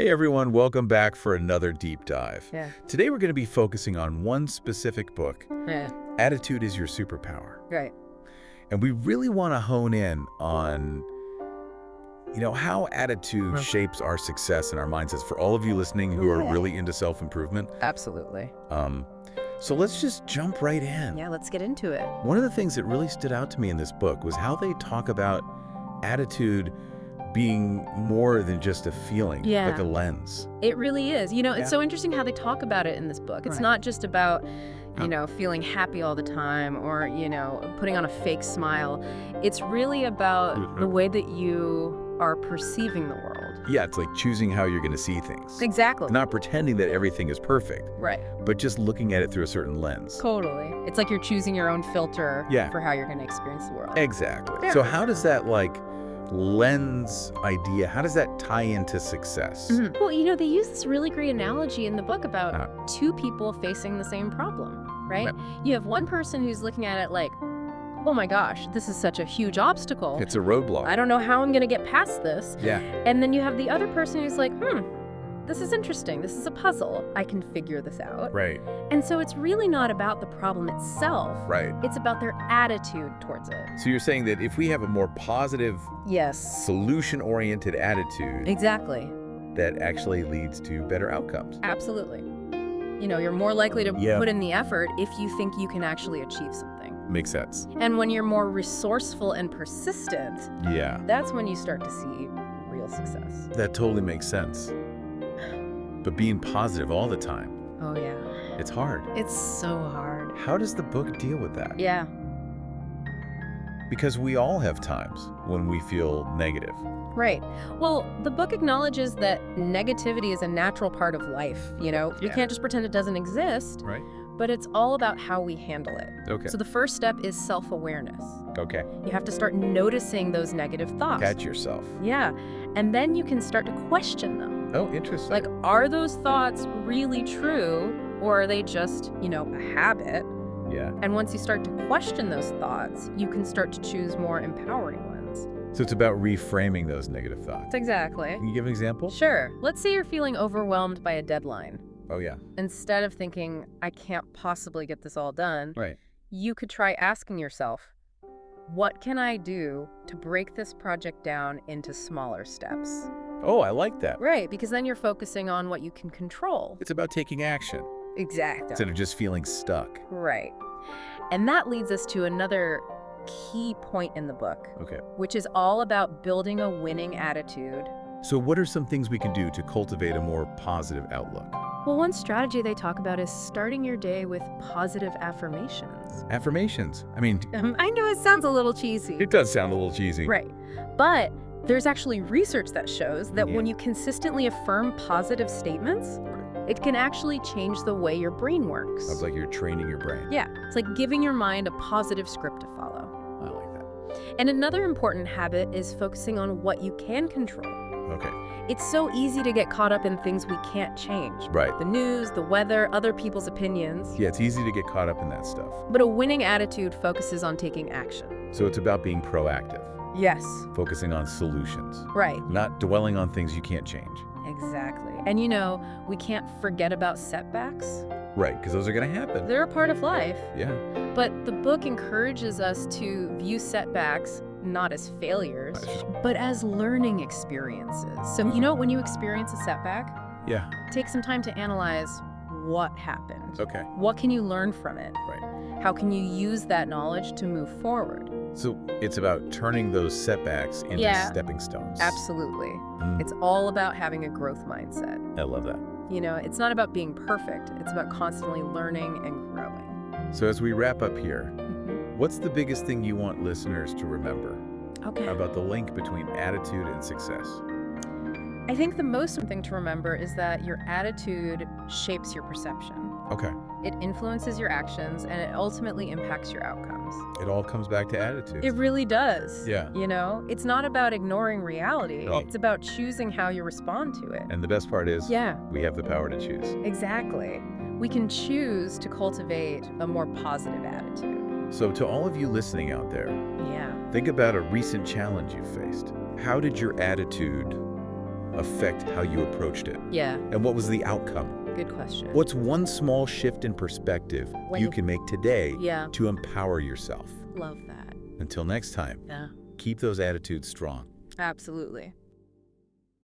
Hey everyone, welcome back for another deep dive. Yeah. Today we're going to be focusing on one specific book, Yeah. Attitude Is Your Superpower. Right. And we really want to hone in on, how attitude shapes our success and our mindsets. For all of you listening who are really into self-improvement. Absolutely. So let's just jump right in. Yeah, let's get into it. One of the things that really stood out to me in this book was how they talk about attitude being more than just a feeling, like a lens. It really is. It's so interesting how they talk about it in this book. It's not just about, feeling happy all the time or, putting on a fake smile. It's really about the way that you are perceiving the world. Yeah, it's like choosing how you're going to see things. Exactly. Not pretending that everything is perfect. Right. But just looking at it through a certain lens. Totally. It's like you're choosing your own filter for how you're going to experience the world. Exactly. Yeah. So how does that, lens idea, how does that tie into success? Well, they use this really great analogy in the book about two people facing the same problem, right? You have one person who's looking at it like, oh my gosh, this is such a huge obstacle. It's a roadblock. I don't know how I'm going to get past this. Yeah. And then you have the other person who's like, this is interesting. This is a puzzle. I can figure this out. Right. And so it's really not about the problem itself. Right. It's about their attitude towards it. So you're saying that if we have a more positive, Yes. solution-oriented attitude, Exactly. that actually leads to better outcomes. Absolutely. You're more likely to Yeah. put in the effort if you think you can actually achieve something. Makes sense. And when you're more resourceful and persistent, Yeah. that's when you start to see real success. That totally makes sense. But being positive all the time, Oh, yeah. it's hard. It's so hard. How does the book deal with that? Yeah. Because we all have times when we feel negative. Right. Well, the book acknowledges that negativity is a natural part of life. You can't just pretend it doesn't exist, Right. but it's all about how we handle it. Okay. So the first step is self-awareness. Okay. You have to start noticing those negative thoughts. Catch yourself. Yeah. And then you can start to question them. Oh, interesting. Like, are those thoughts really true, or are they just, a habit? Yeah. And once you start to question those thoughts, you can start to choose more empowering ones. So it's about reframing those negative thoughts. Exactly. Can you give an example? Sure. Let's say you're feeling overwhelmed by a deadline. Oh, yeah. Instead of thinking, I can't possibly get this all done, Right. you could try asking yourself, what can I do to break this project down into smaller steps? Oh, I like that. Right, because then you're focusing on what you can control. It's about taking action Exactly. instead of just feeling stuck. Right. And that leads us to another key point in the book, Okay. which is all about building a winning attitude. So what are some things we can do to cultivate a more positive outlook? Well, one strategy they talk about is starting your day with positive affirmations. Affirmations. I mean, I know it sounds a little cheesy. it does sound a little cheesy. Right. But there's actually research that shows that when you consistently affirm positive statements, it can actually change the way your brain works. Sounds like you're training your brain. Yeah, it's like giving your mind a positive script to follow. I like that. And another important habit is focusing on what you can control. Okay. It's so easy to get caught up in things we can't change. Right. The news, the weather, other people's opinions. Yeah, it's easy to get caught up in that stuff. But a winning attitude focuses on taking action. So it's about being proactive, Yes. focusing on solutions, Right. not dwelling on things you can't change. Exactly. And we can't forget about setbacks. Right, because those are going to happen. They're a part of life. Yeah. But the book encourages us to view setbacks not as failures, but as learning experiences. So, when you experience a setback, Yeah. take some time to analyze what happened. Okay. What can you learn from it? Right. How can you use that knowledge to move forward? So it's about turning those setbacks into stepping stones. Absolutely. Mm. It's all about having a growth mindset. I love that. It's not about being perfect. It's about constantly learning and growing. So as we wrap up here, Mhm. what's the biggest thing you want listeners to remember Okay. about the link between attitude and success? I think the most important thing to remember is that your attitude shapes your perception. Okay. It influences your actions, and it ultimately impacts your outcomes. It all comes back to attitude. It really does. Yeah. It's not about ignoring reality. No. It's about choosing how you respond to it. And the best part is, Yeah, we have the power to choose. exactly. We can choose to cultivate a more positive attitude. So to all of you listening out there, Yeah. think about a recent challenge you faced. How did your attitude affect how you approached it? Yeah. And what was the outcome? Good question. What's one small shift in perspective you can make today to empower yourself? Love that. Until next time, Yeah. keep those attitudes strong. Absolutely.